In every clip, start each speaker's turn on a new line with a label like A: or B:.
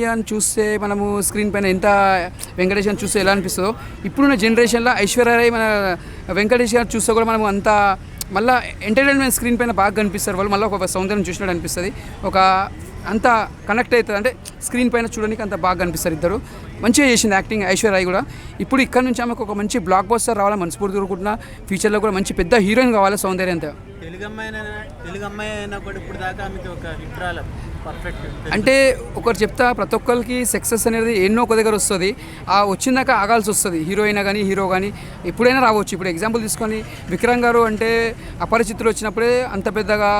A: అని చూస్తే మనము స్క్రీన్ పైన ఎంత వెంకటేష్ అని చూస్తే ఎలా అనిపిస్తుందో ఇప్పుడున్న జనరేషన్లో ఐశ్వర్య రాయ్ మన వెంకటేష్ గారు చూస్తే కూడా మనం అంత మళ్ళీ ఎంటర్టైన్మెంట్ స్క్రీన్ పైన బాగా కనిపిస్తారు వాళ్ళు, మళ్ళీ ఒక సౌందర్యం చూసినట్టు అనిపిస్తుంది, ఒక అంత కనెక్ట్ అవుతుంది, అంటే స్క్రీన్ పైన చూడడానికి అంత బాగా కనిపిస్తారు ఇద్దరు. మంచిగా చేసింది యాక్టింగ్ ఐశ్వర్య రాయ్ కూడా. ఇప్పుడు ఇక్కడ నుంచి ఆమెకు ఒక మంచి బ్లాక్ బస్టర్ రావాలని మనస్ఫూర్తి కోరుకుంటున్నా. ఫ్యూచర్లో కూడా మంచి పెద్ద హీరోయిన్ కావాలి సౌందర్య అంతా.
B: తెలుగు అమ్మాయి అయినా కూడా ఇప్పుడు దాకా ఆమెకి ఒక హిట్ రాలేదు పర్ఫెక్ట్.
A: అంటే ఒకటి చెప్తా, ప్రతి ఒక్కరికి సక్సెస్ అనేది ఎన్నో ఒక దగ్గర వస్తుంది, ఆ వచ్చిందాక ఆగాల్సి వస్తుంది. హీరోయిన్ కానీ హీరో కానీ ఎప్పుడైనా రావచ్చు. ఇప్పుడు ఎగ్జాంపుల్ తీసుకొని విక్రమ్ గారు అంటే అపరిచితులు వచ్చినప్పుడే అంత పెద్దగా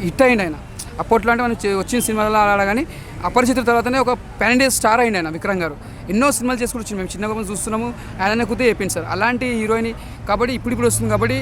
A: హిట్ అయింది ఆయన. అప్పట్లో అంటే మనం వచ్చిన సినిమాలలో ఆడా కానీ అపరిచితుల తర్వాతనే ఒక పాన్ ఇండియా స్టార్ అయింది ఆయన విక్రమ్ గారు. ఎన్నో సినిమాలు చేసుకుంటూ వచ్చింది, మేము చిన్నగా చూస్తున్నాము, ఆయన కుతే చెప్పింది సార్. అలాంటి హీరోయిన్ కాబట్టి ఇప్పుడు వస్తుంది కాబట్టి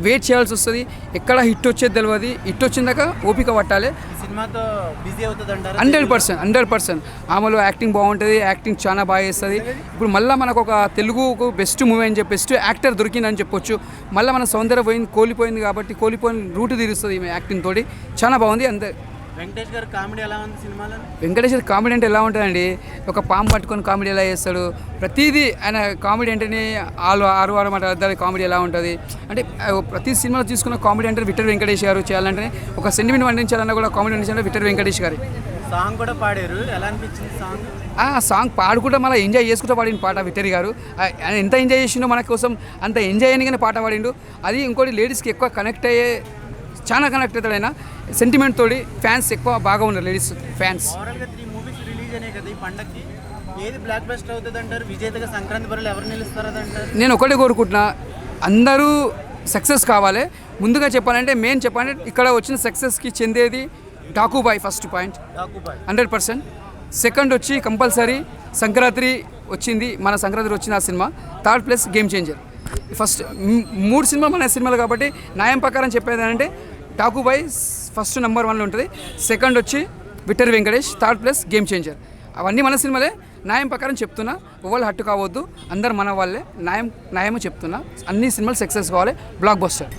A: వెయిట్ చేయాల్సి వస్తుంది. ఎక్కడ హిట్ వచ్చేది తెలియదు, హిట్ వచ్చిందాక ఓపిక పట్టాలి.
B: సినిమాతో బిజీ అవుతుంది అంటారు.
A: 100%. ఆమెలో యాక్టింగ్ బాగుంటుంది, యాక్టింగ్ చాలా బాగా చేస్తుంది. ఇప్పుడు మళ్ళీ మనకు ఒక తెలుగుకు బెస్ట్ మూవీ అని చెప్పి బెస్ట్ యాక్టర్ దొరికిందని చెప్పొచ్చు. మళ్ళీ మన సౌందర్య కోల్పోయింది కాబట్టి కోల్పోయిన రూట్ తీరుస్తుంది ఈమె యాక్టింగ్ తోటి, చాలా బాగుంది. అంతే.
B: వెంకటేష్ గారు కామెడీ ఎలా ఉంది సినిమాలో?
A: వెంకటేష్ గారి కామెడీ అంటే ఎలా ఉంటుందండి, ఒక పాము పట్టుకొని కామెడీ ఎలా చేస్తాడు, ప్రతిదీ ఆయన కామెడీ అంటేనే ఆరు మాట కామెడీ ఎలా ఉంటుంది అంటే ప్రతి సినిమాలో తీసుకున్న కామెడీ అంటే విక్టర్ వెంకటేష్ గారు చేయాలంటే ఒక సెంటిమెంట్ వండించాలన్నా కూడా కామెడీ వండించాలంటే విక్టర్ వెంకటేష్ గారి.
B: సాంగ్ కూడా పాడారు, ఎలా అనిపించింది సాంగ్?
A: ఆ సాంగ్ పాడుకుంటూ మళ్ళీ ఎంజాయ్ చేసుకుంటూ పాడిన పాట విక్టరీ గారు. ఆయన ఎంత ఎంజాయ్ చేసిండో మన కోసం, అంత ఎంజాయ్ అయినగానే పాట పాడిండు. అది ఇంకోటి లేడీస్కి ఎక్కువ కనెక్ట్ అయ్యే, చాలా కనెక్ట్ అవుతాడు ఆయన సెంటిమెంట్ తోటి. ఫ్యాన్స్ ఎక్కువ బాగా ఉన్నారు లేడీస్ ఫ్యాన్స్.
B: ఓవరాల్గా 3 మూవీస్ రిలీజ్ అయినాయి కదా ఈ పండగకి, ఏది బ్లాక్ బస్టర్ అవుతుంది అంటారు? విజేతగా సంక్రాంతి బరులు ఎవరు నిలుస్తారు అంటారు?
A: నేను ఒకటే కోరుకుంటున్నా, అందరూ సక్సెస్ కావాలి. ముందుగా చెప్పాలంటే మెయిన్ చెప్పాలంటే ఇక్కడ వచ్చిన సక్సెస్కి చెందేది డాకుబాయ్ ఫస్ట్ పాయింట్ 100%. సెకండ్ వచ్చి కంపల్సరీ సంక్రాంతి వచ్చింది, మన సంక్రాంతి వచ్చింది ఆ cinema. Third place game changer. First 3 సినిమాలు మన సినిమాలు కాబట్టి న్యాయం ప్రకారం చెప్పేది అంటే డాకుబాయ్ ఫస్ట్ నెంబర్ 1లో ఉంటుంది, సెకండ్ వచ్చి Victory Venkatesh, third place game changer. అవన్నీ మన సినిమాలే. న్యాయం ప్రకారం చెప్తున్నా, ఎవరు హట్టు కావద్దు, అందరు మన వాళ్ళే. న్యాయం చెప్తున్నా, అన్ని సినిమాలు సక్సెస్ కావాలి, బ్లాక్ బస్టర్.